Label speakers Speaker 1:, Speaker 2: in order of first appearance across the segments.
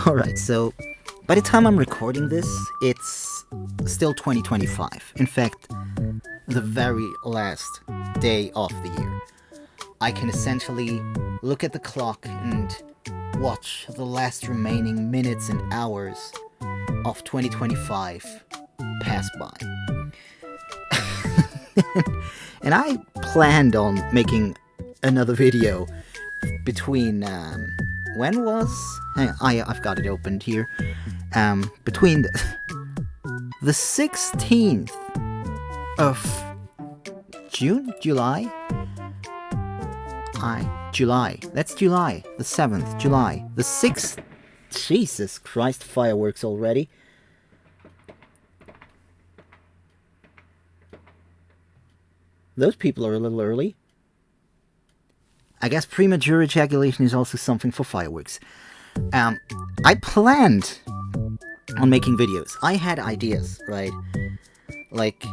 Speaker 1: Alright, so by the time I'm recording this, it's still 2025. In fact, the very last day of the year. I can essentially look at the clock and watch the last remaining minutes and hours of 2025 pass by. And I planned on making another video between, when was... I've got it opened here. Between the 16th of June? July? July. That's July. The 7th, July. The 6th... Jesus Christ, fireworks already. Those people are a little early. I guess premature ejaculation is also something for fireworks. I planned on making videos. I had ideas, right? Like,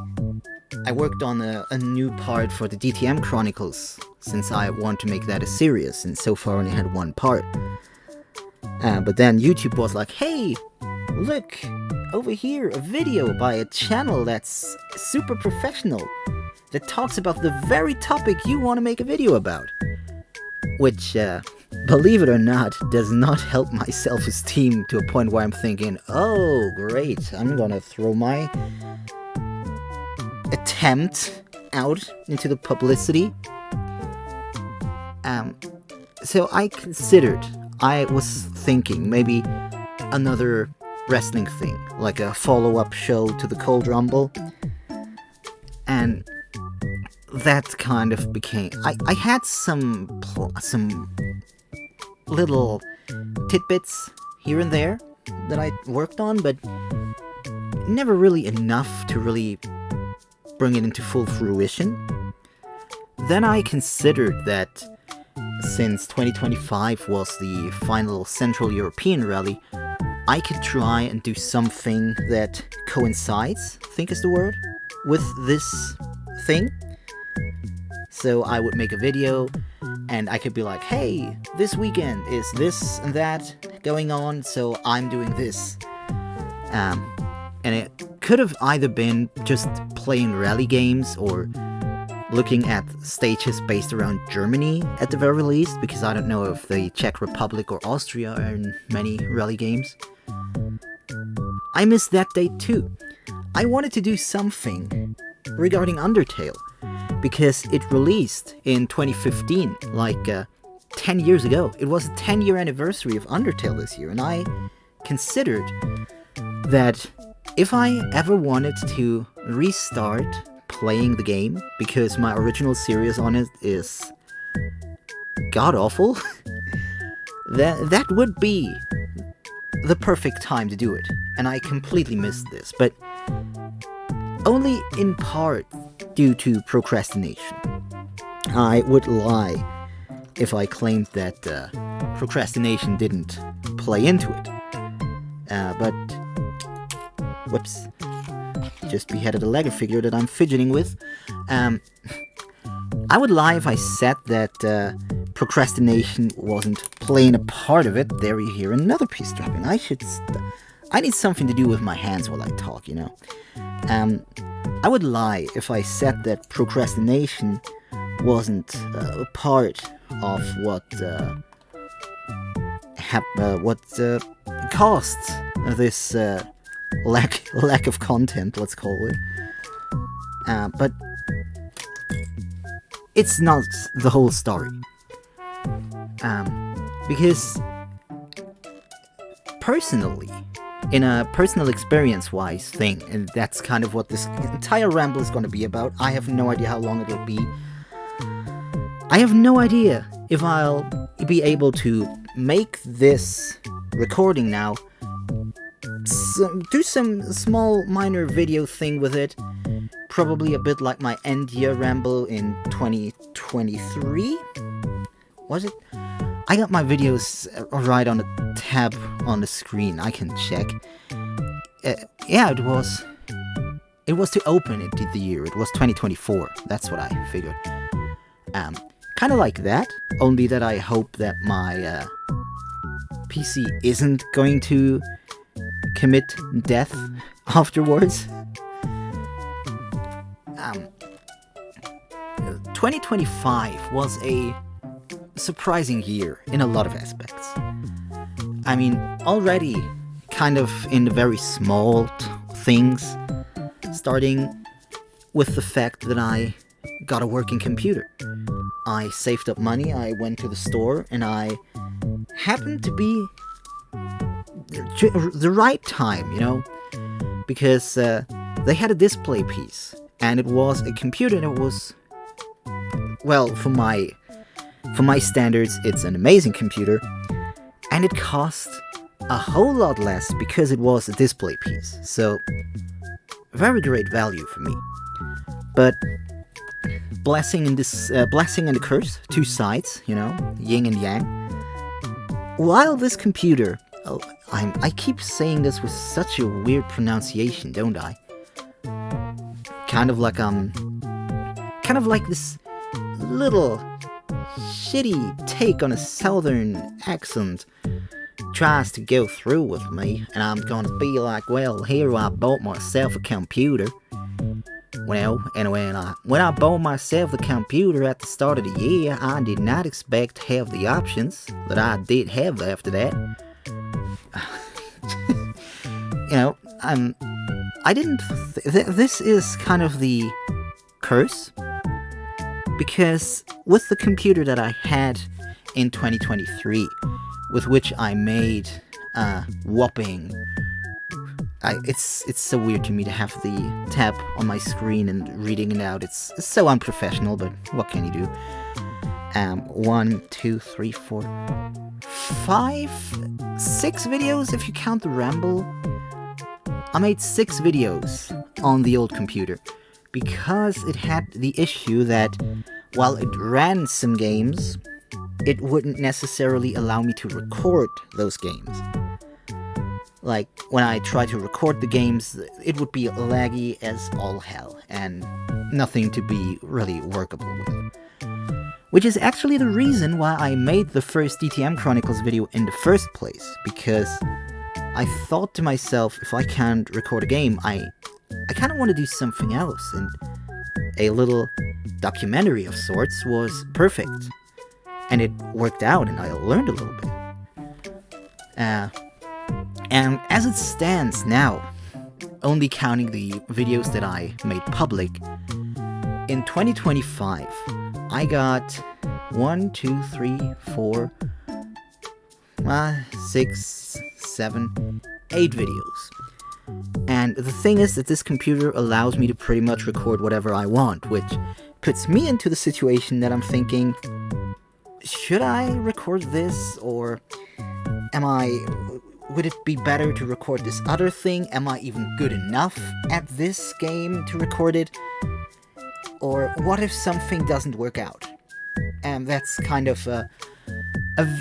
Speaker 1: I worked on a new part for the DTM Chronicles, since I want to make that a series, and so far only had one part. But then YouTube was like, hey, look, over here, a video by a channel that's super professional, that talks about the very topic you want to make a video about. Which, believe it or not, does not help my self-esteem to a point where I'm thinking, oh, great, I'm gonna throw my attempt out into the publicity. So I was thinking maybe another wrestling thing, like a follow-up show to the Cold Rumble. And that kind of became... I had some little tidbits here and there that I worked on, but never really enough to really bring it into full fruition. Then I considered that since 2025 was the final Central European rally, I could try and do something that coincides, I think is the word, with this thing. So I would make a video, and I could be like, hey, this weekend is this and that going on, so I'm doing this. And it could have either been just playing rally games, or looking at stages based around Germany at the very least, because I don't know if the Czech Republic or Austria are in many rally games. I missed that date too. I wanted to do something regarding Undertale, because it released in 2015, like 10 years ago. It was the 10-year anniversary of Undertale this year, and I considered that if I ever wanted to restart playing the game, because my original series on it is god-awful, that would be the perfect time to do it. And I completely missed this, but only in part due to procrastination. I would lie if I claimed that procrastination didn't play into it. But whoops. Just beheaded a Lego figure that I'm fidgeting with. I would lie if I said that procrastination wasn't playing a part of it. There you hear another piece dropping. I need something to do with my hands while I talk, you know. I would lie if I said that procrastination wasn't a part of what caused this lack of content, let's call it. But it's not the whole story. Because personally, in a personal experience-wise thing, and that's kind of what this entire ramble is going to be about. I have no idea how long it'll be. I have no idea if I'll be able to make this recording now, do some small minor video thing with it, probably a bit like my end-year ramble in 2023, was it? I got my videos right on the tab on the screen, I can check. Yeah, it was to open it the year, it was 2024, that's what I figured. Kind of like that, only that I hope that my PC isn't going to commit death afterwards. 2025 was a surprising year in a lot of aspects. I mean, already kind of in the very small things, starting with the fact that I got a working computer. I saved up money, I went to the store, and I happened to be the right time, you know, because they had a display piece, and it was a computer that was, well, for my standards, it's an amazing computer, and it cost a whole lot less because it was a display piece, so very great value for me. But blessing and a curse, two sides, you know, yin and yang. While this computer, I keep saying this with such a weird pronunciation, don't I? Kind of like this little shitty take on a southern accent tries to go through with me, and I'm gonna be like, well, here I bought myself a computer. Well, anyway, when I bought myself the computer at the start of the year, I did not expect to have the options that I did have after that. You know, I didn't. This is kind of the curse, because with the computer that I had in 2023, with which I made whopping. It's so weird to me to have the tab on my screen and reading it out. It's so unprofessional, but what can you do? 1, 2, 3, 4, 5, 6 videos if you count the ramble. I made 6 videos on the old computer because it had the issue that while it ran some games, it wouldn't necessarily allow me to record those games. Like, when I tried to record the games, it would be laggy as all hell, and nothing to be really workable with. Which is actually the reason why I made the first DTM Chronicles video in the first place, because I thought to myself, if I can't record a game, I kind of want to do something else, and a little documentary of sorts was perfect. And it worked out, and I learned a little bit. And as it stands now, only counting the videos that I made public, in 2025, I got 1, 2, 3, 4, 6, 7, 8 videos. And the thing is that this computer allows me to pretty much record whatever I want, which puts me into the situation that I'm thinking, should I record this, or would it be better to record this other thing? Am I even good enough at this game to record it? Or what if something doesn't work out? And that's kind of a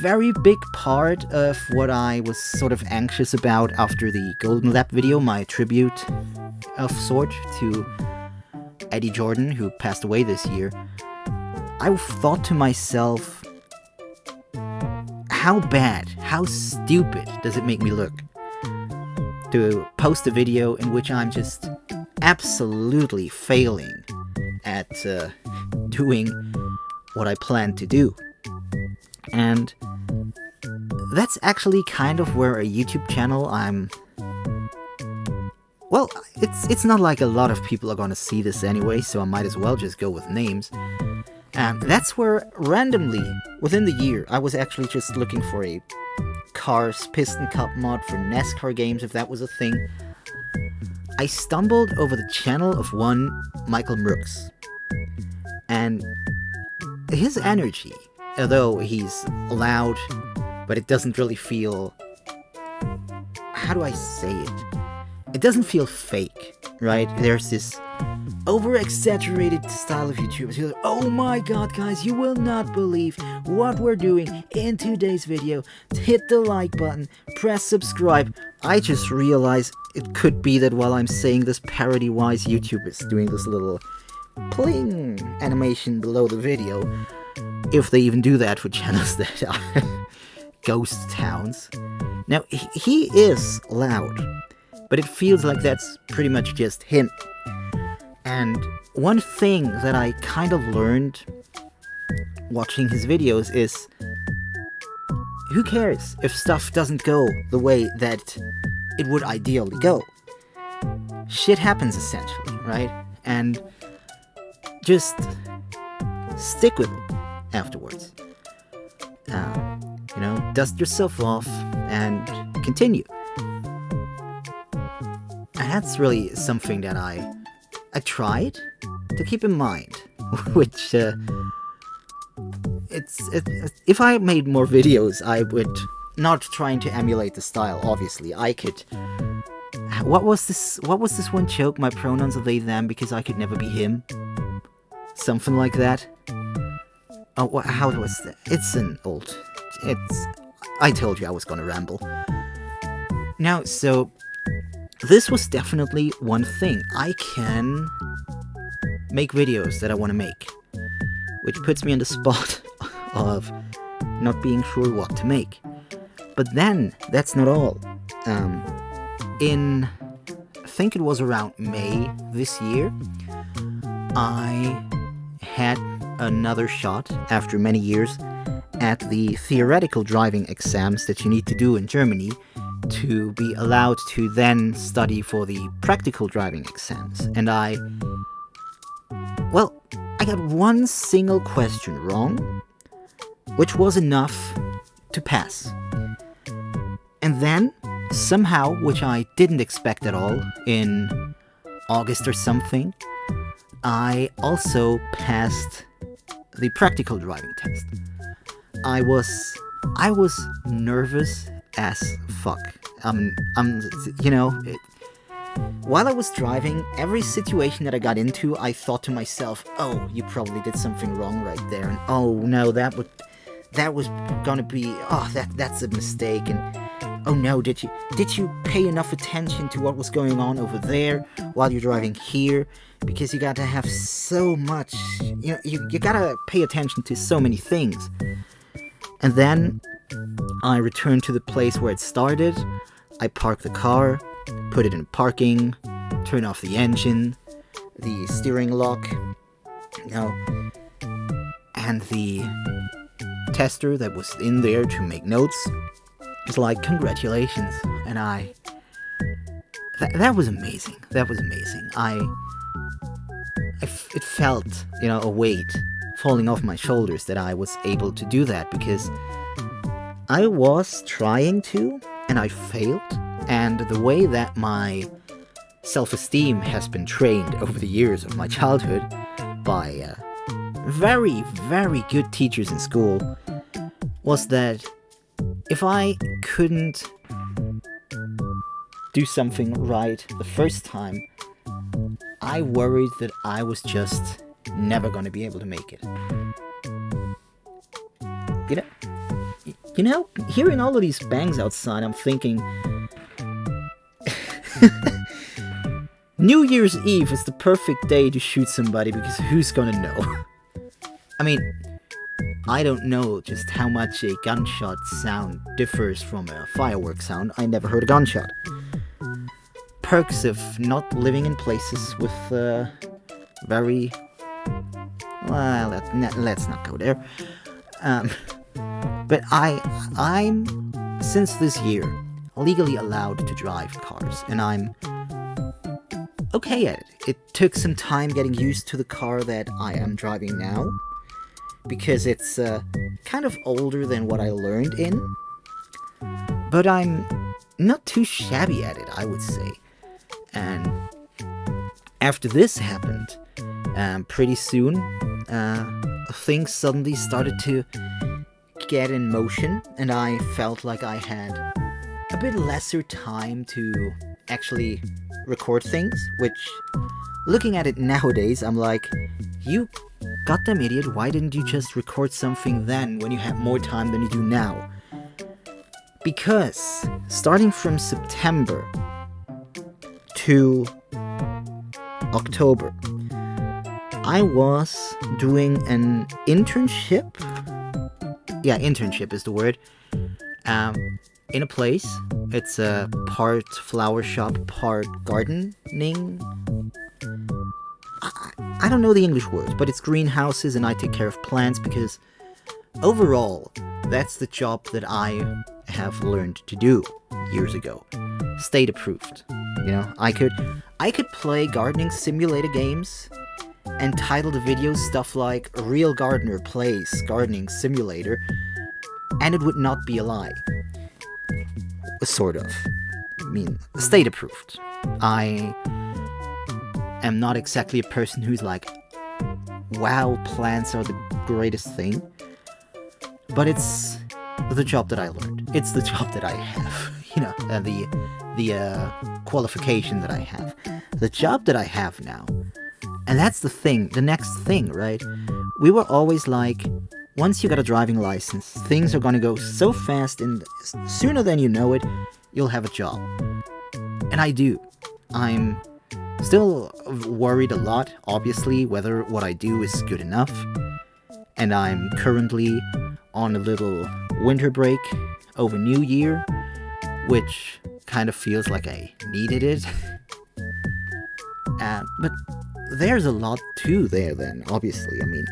Speaker 1: very big part of what I was sort of anxious about after the Golden Lap video, my tribute of sort to Eddie Jordan, who passed away this year. I thought to myself, how bad, how stupid does it make me look to post a video in which I'm just absolutely failing at doing what I plan to do? And that's actually kind of where a YouTube channel well, it's not like a lot of people are gonna see this anyway, so I might as well just go with names. And that's where, randomly, within the year, I was actually just looking for a Cars Piston Cup mod for NASCAR games, if that was a thing. I stumbled over the channel of one Michael Brooks. And his energy, although he's loud, but it doesn't really feel... How do I say it? It doesn't feel fake, right? There's this over-exaggerated style of YouTubers who are like, oh my god guys, you will not believe what we're doing in today's video. Hit the like button, press subscribe. I just realized it could be that while I'm saying this, parody-wise YouTube is doing this little pling animation below the video. If they even do that for channels that are ghost towns. Now, he is loud, but it feels like that's pretty much just him. And one thing that I kind of learned watching his videos is, who cares if stuff doesn't go the way that it would ideally go? Shit happens, essentially, right? And just stick with it afterwards. Dust yourself off and continue. And that's really something that I tried to keep in mind, which if I made more videos, I would not trying to emulate the style. Obviously, I could. What was this one joke? My pronouns are they them because I could never be him. Something like that. Oh, how was that? I told you I was gonna ramble. Now, so this was definitely one thing. I can make videos that I want to make, which puts me in the spot of not being sure what to make. But then, that's not all. I think it was around May this year, I had another shot, after many years, at the theoretical driving exams that you need to do in Germany to be allowed to then study for the practical driving exams. And I got one single question wrong, which was enough to pass. And then, somehow, which I didn't expect at all, in August or something, I also passed the practical driving test. I was nervous as fuck. While I was driving, every situation that I got into, I thought to myself, oh, you probably did something wrong right there, and oh no, that was gonna be, that's a mistake, and oh no, did you pay enough attention to what was going on over there while you're driving here? Because you gotta have so much, you gotta pay attention to so many things. And then I returned to the place where it started. I parked the car, put it in parking, turn off the engine, the steering lock, and the tester that was in there to make notes was like, congratulations. And that was amazing. That was amazing. It felt, a weight falling off my shoulders that I was able to do that, because I was trying to, and I failed. And the way that my self-esteem has been trained over the years of my childhood by very, very good teachers in school was that if I couldn't do something right the first time, I worried that I was just never going to be able to make it. Hearing all of these bangs outside, I'm thinking New Year's Eve is the perfect day to shoot somebody, because who's gonna know? I mean, I don't know just how much a gunshot sound differs from a firework sound. I never heard a gunshot. Perks of not living in places with very... Well, let's not go there. But I'm, since this year, legally allowed to drive cars, and I'm okay at it. It took some time getting used to the car that I am driving now, because it's kind of older than what I learned in, but I'm not too shabby at it, I would say. And after this happened, pretty soon, things suddenly started to get in motion, and I felt like I had a bit lesser time to actually record things, which, looking at it nowadays, I'm like, you goddamn idiot, why didn't you just record something then when you had more time than you do now? Because starting from September to October, I was doing an internship. Yeah, internship is the word. in a place. It's a part flower shop, part gardening. I don't know the English words, but it's greenhouses, and I take care of plants because overall, that's the job that I have learned to do years ago. State approved. You know, I could play gardening simulator games and title the videos stuff like "A Real Gardener Plays Gardening Simulator," and it would not be a lie. Sort of. I mean, state approved. I am not exactly a person who's like, wow, plants are the greatest thing. But it's the job that I learned. It's the job that I have. You know, the qualification that I have. The job that I have now. And that's the thing, the next thing, right? We were always like, once you got a driving license, things are gonna go so fast, and sooner than you know it, you'll have a job. And I do. I'm still worried a lot, obviously, whether what I do is good enough. And I'm currently on a little winter break over New Year, which kind of feels like I needed it. But there's a lot to there then, obviously. I mean,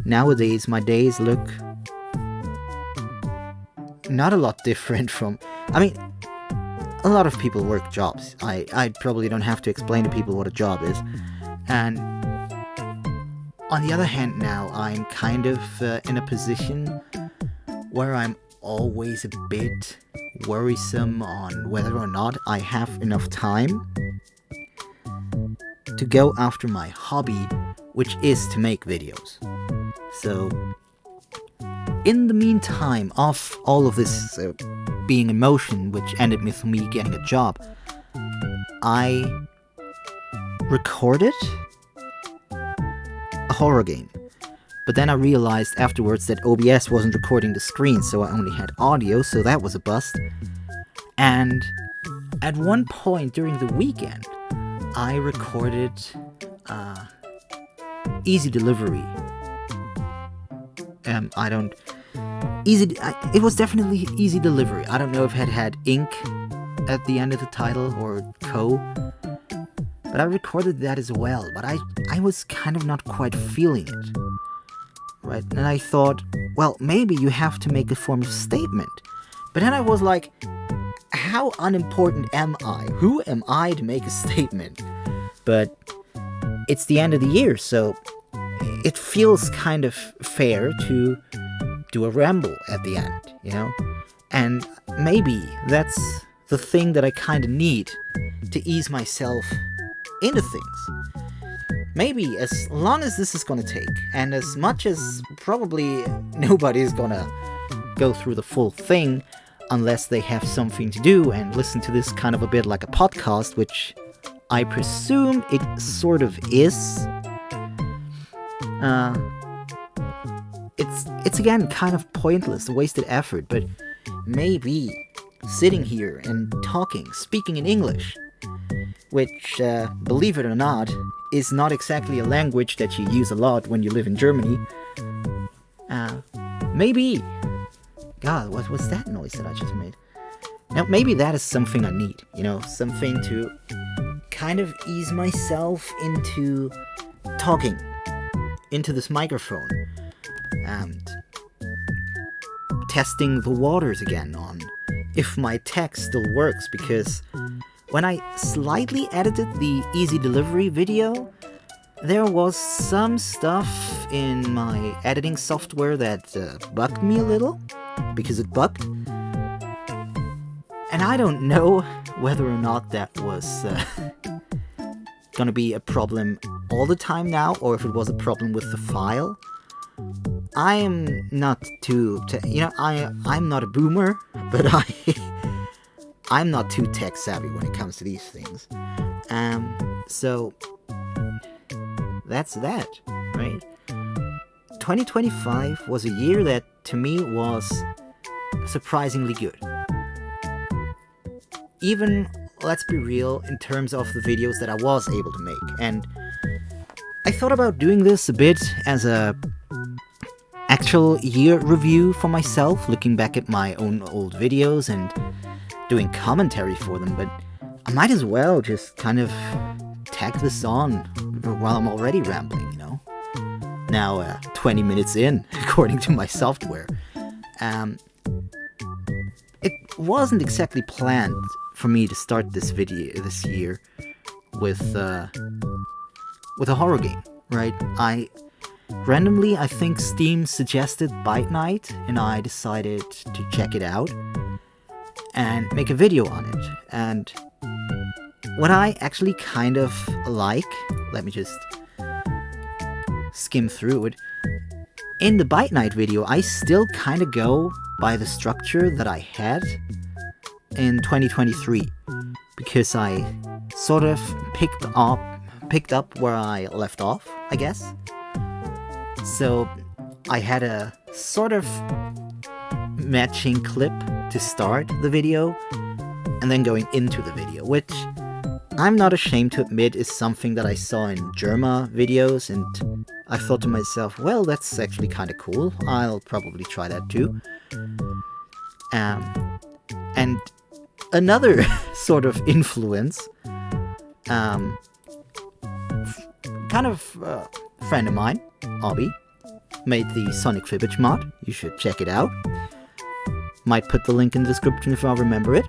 Speaker 1: nowadays my days look not a lot different from... I mean, a lot of people work jobs. I probably don't have to explain to people what a job is. And on the other hand now, I'm kind of in a position where I'm always a bit worrisome on whether or not I have enough time to go after my hobby, which is to make videos. So, in the meantime of all of this being in motion, which ended with me getting a job, I recorded a horror game. But then I realized afterwards that OBS wasn't recording the screen, so I only had audio, so that was a bust. And at one point during the weekend, I recorded easy delivery. It was definitely easy delivery. I don't know if it had ink at the end of the title or co. But I recorded that as well. But I was kind of not quite feeling it. Right? And I thought, well, maybe you have to make a form of statement. But then I was like, how unimportant am I? Who am I to make a statement? But it's the end of the year, so it feels kind of fair to do a ramble at the end, you know? And maybe that's the thing that I kind of need to ease myself into things. Maybe as long as this is gonna take, and as much as probably nobody is gonna go through the full thing unless they have something to do and listen to this kind of a bit like a podcast, which I presume it sort of is. It's again kind of pointless, wasted effort, but maybe sitting here and talking, speaking in English, which, believe it or not, is not exactly a language that you use a lot when you live in Germany. Maybe... God, what was that noise that I just made? Now, maybe that is something I need, you know, something to kind of ease myself into talking into this microphone and testing the waters again on if my text still works, because when I slightly edited the easy delivery video, there was some stuff in my editing software that bugged me a little, because it bugged. And I don't know whether or not that was gonna be a problem all the time now, or if it was a problem with the file. I am not too, I'm not a boomer, but I'm not too tech savvy when it comes to these things. So that's that, right? 2025 was a year that to me was surprisingly good. Even, let's be real, in terms of the videos that I was able to make. And I thought about doing this a bit as a actual year review for myself, looking back at my own old videos and doing commentary for them, but I might as well just kind of tag this on while I'm already rambling, you know? Now, 20 minutes in, according to my software. It wasn't exactly planned for me to start this year with a horror game, right? Randomly, I think Steam suggested Bite Night, and I decided to check it out and make a video on it. And what I actually kind of like, let me just skim through it. In the Bite Night video, I still kind of go by the structure that I had in 2023, because I sort of picked up where I left off, I guess. So I had a sort of matching clip to start the video, and then going into the video, which I'm not ashamed to admit is something that I saw in Germa videos, and I thought to myself, well, that's actually kind of cool. I'll probably try that too. And another sort of influence, kind of friend of mine, Obby, made the Sonic Fibbage mod. You should check it out. Might put the link in the description if I remember it.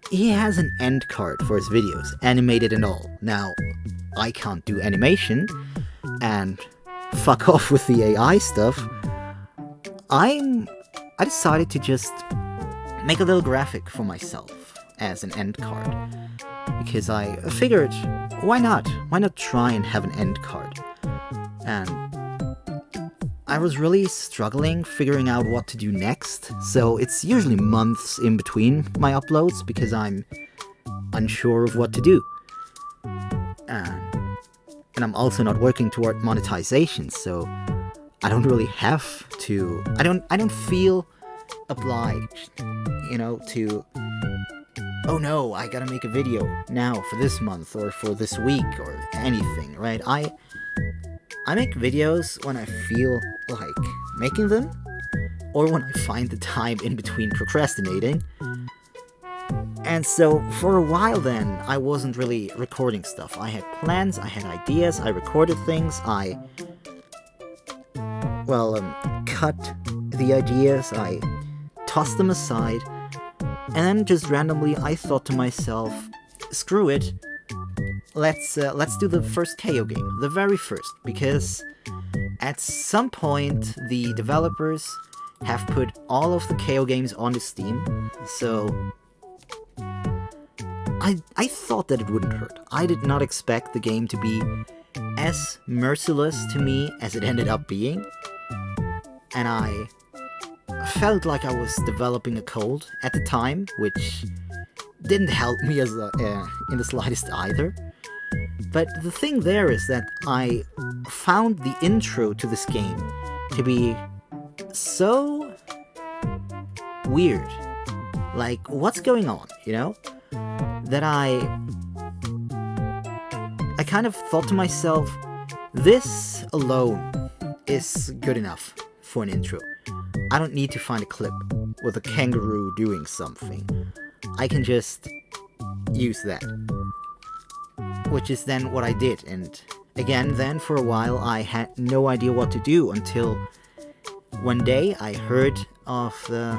Speaker 1: He has an end card for his videos, animated and all. Now, I can't do animation, and fuck off with the AI stuff. I decided to just make a little graphic for myself as an end card, because I figured, why not? Why not try and have an end card? And I was really struggling figuring out what to do next, so it's usually months in between my uploads because I'm unsure of what to do. And I'm also not working toward monetization, so I don't really have to. I don't feel obliged, you know, to, oh no, I gotta make a video now for this month or for this week or anything, right? I make videos when I feel like making them, or when I find the time in between procrastinating. And so, for a while then, I wasn't really recording stuff. I had plans, I had ideas, I recorded things, I cut the ideas, I tossed them aside, and then just randomly I thought to myself, screw it, let's do the first KO game, the very first, because at some point the developers have put all of the KO games onto Steam, so I thought that it wouldn't hurt. I did not expect the game to be as merciless to me as it ended up being, and I felt like I was developing a cold at the time, which didn't help me in the slightest either. But the thing there is that I found the intro to this game to be so weird. Like, what's going on, you know? That I kind of thought to myself, this alone is good enough for an intro. I don't need to find a clip with a kangaroo doing something. I can just use that. Which is then what I did, and again, then for a while I had no idea what to do until one day I heard of the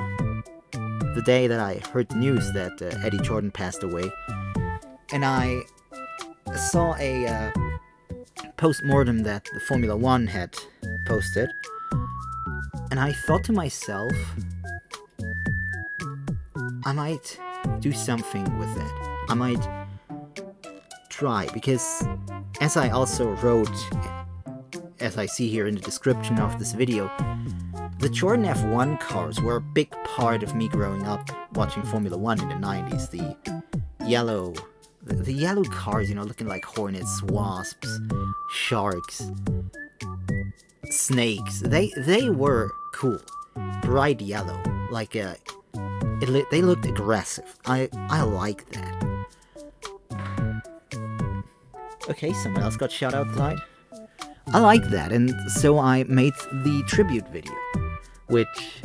Speaker 1: day that I heard the news that Eddie Jordan passed away, and I saw a post-mortem that the Formula 1 had posted, and I thought to myself, I might do something with that. I might try, because as I also wrote, as I see here in the description of this video, the Jordan F1 cars were a big part of me growing up watching Formula 1 in the 90s. The yellow cars, you know, looking like hornets, wasps, sharks, snakes. They were cool. Bright yellow. Like, they looked aggressive. I like that. Okay, someone else got shot outside. I like that, and so I made the tribute video, which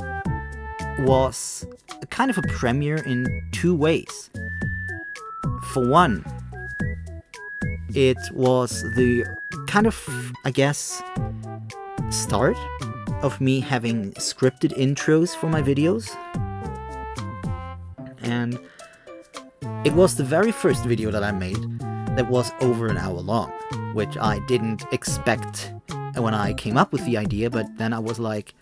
Speaker 1: was kind of a premiere in two ways. For one, it was the kind of, I guess, start of me having scripted intros for my videos. And it was the very first video that I made that was over an hour long, which I didn't expect when I came up with the idea, but then I was like,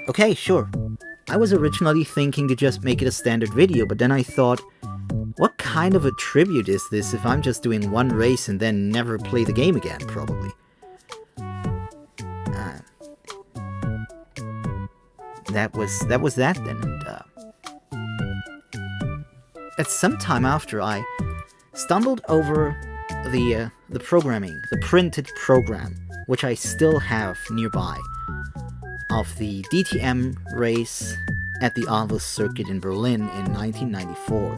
Speaker 1: okay, sure. I was originally thinking to just make it a standard video, but then I thought, what kind of a tribute is this if I'm just doing one race and then never play the game again, probably? That was that then, and at some time after, I stumbled over the programming, the printed program, which I still have nearby, of the DTM race at the Aarhus circuit in Berlin in 1994.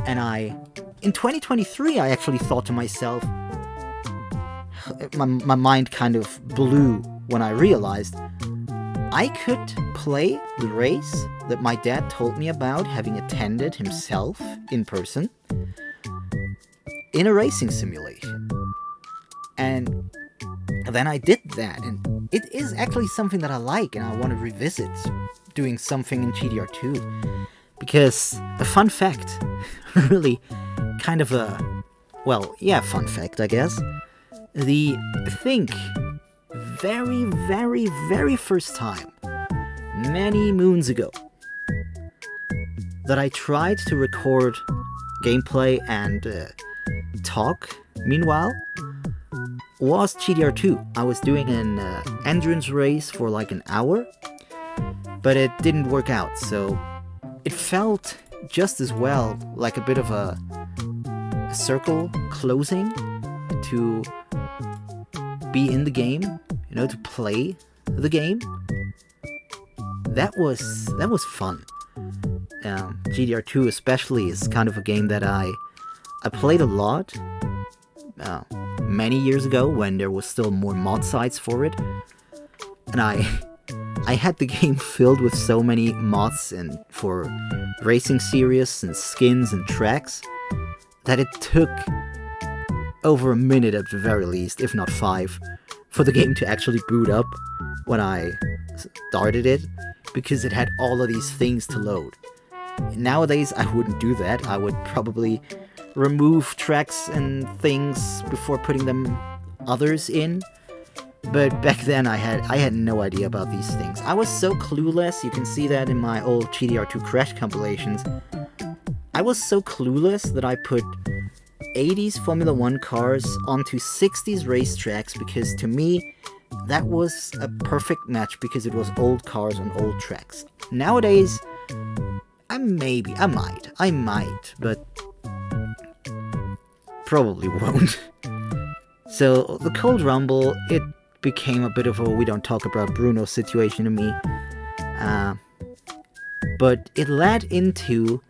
Speaker 1: And in 2023, I actually thought to myself, my mind kind of blew when I realized I could play the race that my dad told me about, having attended himself in person, in a racing simulation. And then I did that, and it is actually something that I like, and I want to revisit doing something in GDR2. Because, a fun fact, really kind of a, well, yeah, fun fact, I guess. I think, very, very, very first time, many moons ago, that I tried to record gameplay and talk, meanwhile, was GDR2. I was doing an endurance race for like an hour, but it didn't work out, so it felt just as well like a bit of a circle closing to be in the game, you know, to play the game. That was fun. GDR2 especially is kind of a game that I played a lot many years ago when there was still more mod sites for it, and I had the game filled with so many mods and for racing series and skins and tracks that it took over a minute at the very least, if not 5, for the game to actually boot up when I started it, because it had all of these things to load. Nowadays I wouldn't do that. I would probably remove tracks and things before putting them others in. But back then I had no idea about these things. I was so clueless. You can see that in my old GDR2 Crash compilations. I was so clueless that I put 80s Formula 1 cars onto 60s racetracks, because to me that was a perfect match, because it was old cars on old tracks. Nowadays, I might, but probably won't. So the Cold Rumble, it became a bit of a we don't talk about Bruno situation to me. But it led into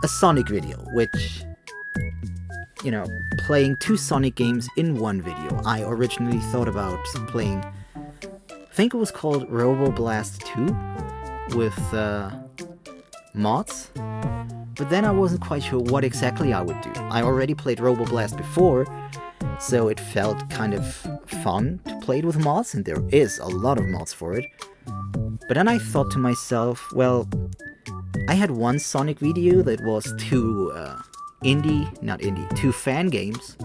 Speaker 1: a Sonic video, which, you know, playing 2 Sonic games in one video. I originally thought about playing, I think it was called Robo Blast 2 with mods, but then I wasn't quite sure what exactly I would do. I already played Robo Blast before, so it felt kind of fun to play it with mods, and there is a lot of mods for it. But then I thought to myself, well, I had one Sonic video that was 2 2 fan games,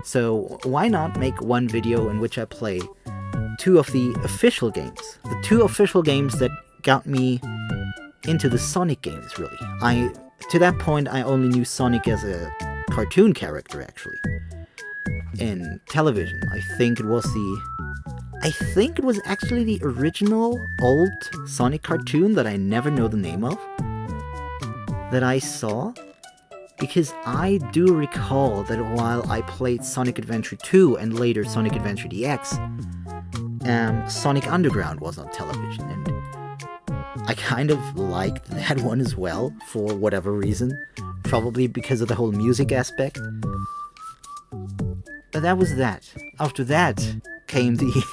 Speaker 1: so why not make one video in which I play 2 of the official games? The 2 official games that got me into the Sonic games, really. To that point, I only knew Sonic as a cartoon character, actually. In television, I think it was actually the original old Sonic cartoon that I never know the name of, that I saw, because I do recall that while I played Sonic Adventure 2 and later Sonic Adventure DX, Sonic Underground was on television, and I kind of liked that one as well, for whatever reason. Probably because of the whole music aspect. that was that. After that came the...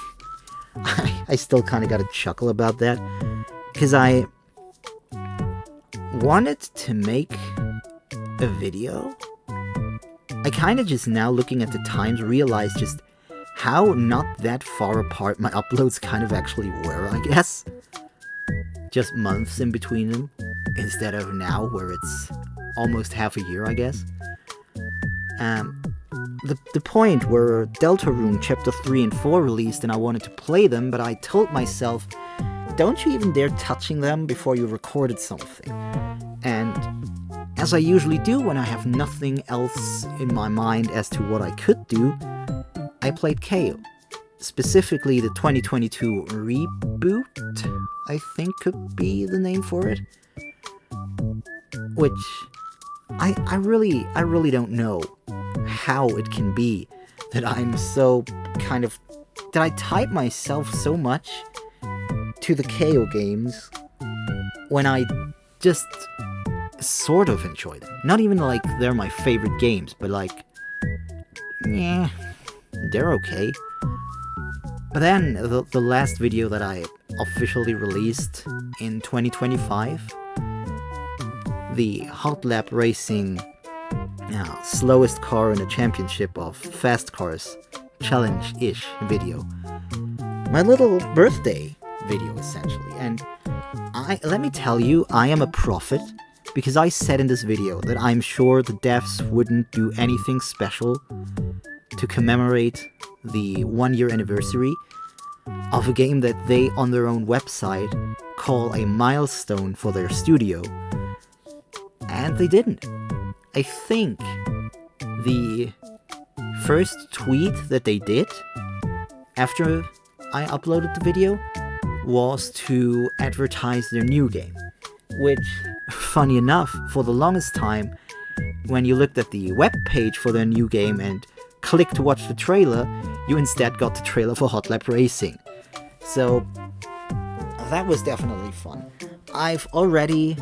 Speaker 1: I still kind of got a chuckle about that, because I wanted to make a video. I kind of just now, looking at the times, realized just how not that far apart my uploads kind of actually were, I guess. Just months in between them, instead of now, where it's almost half a year, I guess. The point where Deltarune Chapter 3 and 4 released and I wanted to play them, but I told myself, don't you even dare touching them before you recorded something. And as I usually do when I have nothing else in my mind as to what I could do, I played KO. Specifically the 2022 reboot, I think could be the name for it. Which I really don't know how it can be that I'm so kind of... that I type myself so much to the KO games when I just sort of enjoy them. Not even like they're my favorite games, but like, yeah, they're okay. But then the last video that I officially released in 2025, the Hot Lap Racing slowest car in a championship of fast cars challenge-ish video. My little birthday video, essentially. And let me tell you, I am a prophet, because I said in this video that I'm sure the devs wouldn't do anything special to commemorate the 1-year anniversary of a game that they, on their own website, call a milestone for their studio. And they didn't. I think the first tweet that they did after I uploaded the video was to advertise their new game. Which, funny enough, for the longest time, when you looked at the webpage for their new game and clicked to watch the trailer, you instead got the trailer for Hot Lap Racing. So, that was definitely fun. I've already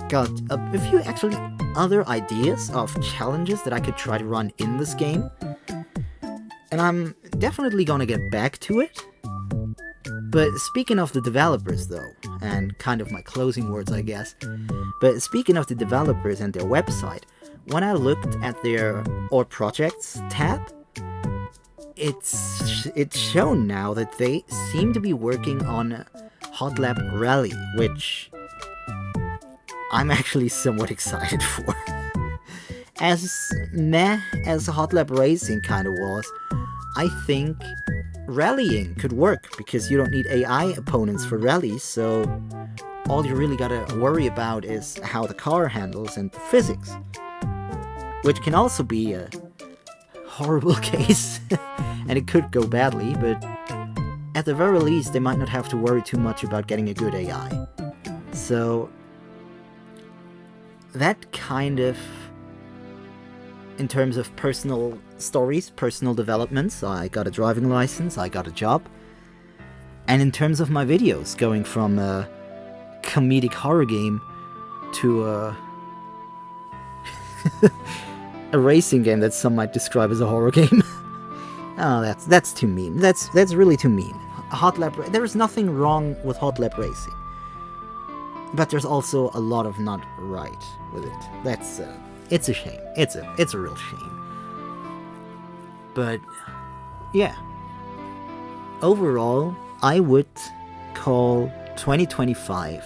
Speaker 1: got a few actually other ideas of challenges that I could try to run in this game. And I'm definitely gonna get back to it. But speaking of the developers though, and kind of my closing words I guess, but speaking of the developers and their website, when I looked at their Or Projects tab, it's shown now that they seem to be working on Hot Lap Rally, which I'm actually somewhat excited for. As meh as Hot Lap Racing kind of was, I think rallying could work, because you don't need AI opponents for rallies, so all you really gotta worry about is how the car handles and the physics. Which can also be a horrible case, and it could go badly, but at the very least they might not have to worry too much about getting a good AI. So that kind of, in terms of personal stories, personal developments, I got a driving license, I got a job. And in terms of my videos, going from a comedic horror game to a a racing game that some might describe as a horror game. Oh, that's too mean. That's really too mean. There is nothing wrong with Hot Lap Racing, but there's also a lot of not right with it. It's a shame. It's a real shame. But yeah, overall, I would call 2025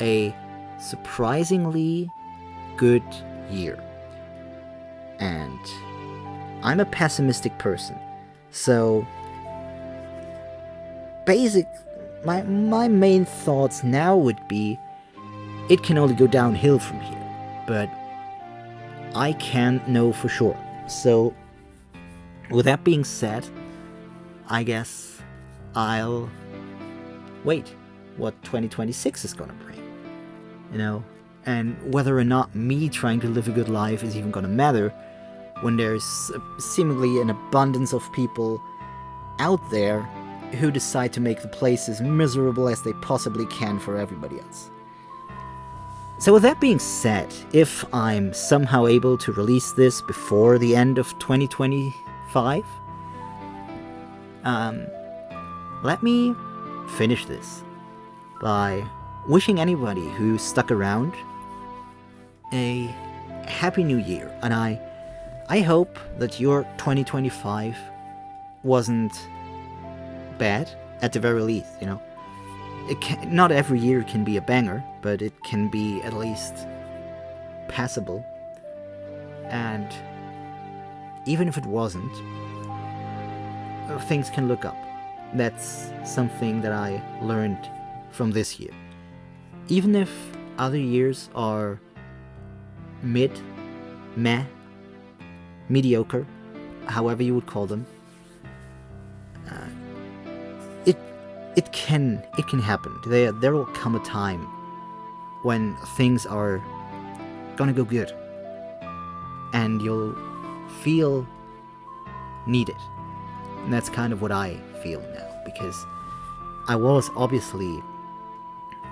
Speaker 1: a surprisingly good year. And I'm a pessimistic person, so my main thoughts now would be, it can only go downhill from here, but I can't know for sure. So with that being said, I guess I'll wait what 2026 is gonna bring, and whether or not me trying to live a good life is even gonna matter when there's seemingly an abundance of people out there who decide to make the place as miserable as they possibly can for everybody else. So with that being said, if I'm somehow able to release this before the end of 2025, let me finish this by wishing anybody who stuck around a happy new year. And I hope that your 2025 wasn't bad, at the very least, you know. Not every year can be a banger, but it can be at least passable. And even if it wasn't, things can look up. That's something that I learned from this year. Even if other years are meh, mediocre, however you would call them, it can happen. There will come a time when things are gonna go good, and you'll feel needed. And that's kind of what I feel now, because I was obviously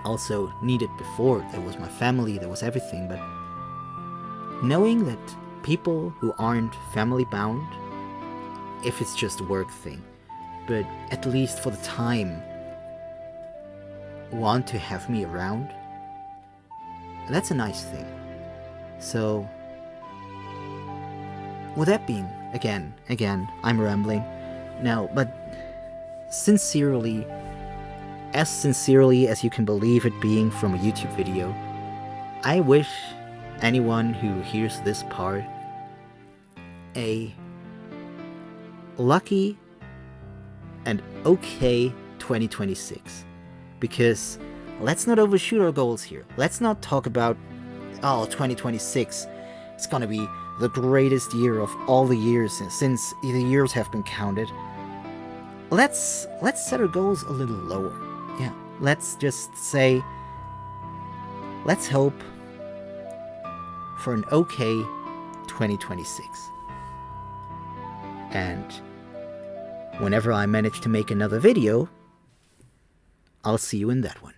Speaker 1: also needed before. There was my family, there was everything, but knowing that people who aren't family bound, if it's just a work thing, but at least for the time want to have me around, that's a nice thing. So with that being, again, I'm rambling now, but sincerely as you can believe it being from a YouTube video, I wish anyone who hears this part a lucky and okay 2026. Because let's not overshoot our goals here. Let's not talk about, 2026, it's gonna be the greatest year of all the years since the years have been counted. Let's set our goals a little lower. Yeah, let's just say, let's hope for an okay 2026. And whenever I manage to make another video, I'll see you in that one.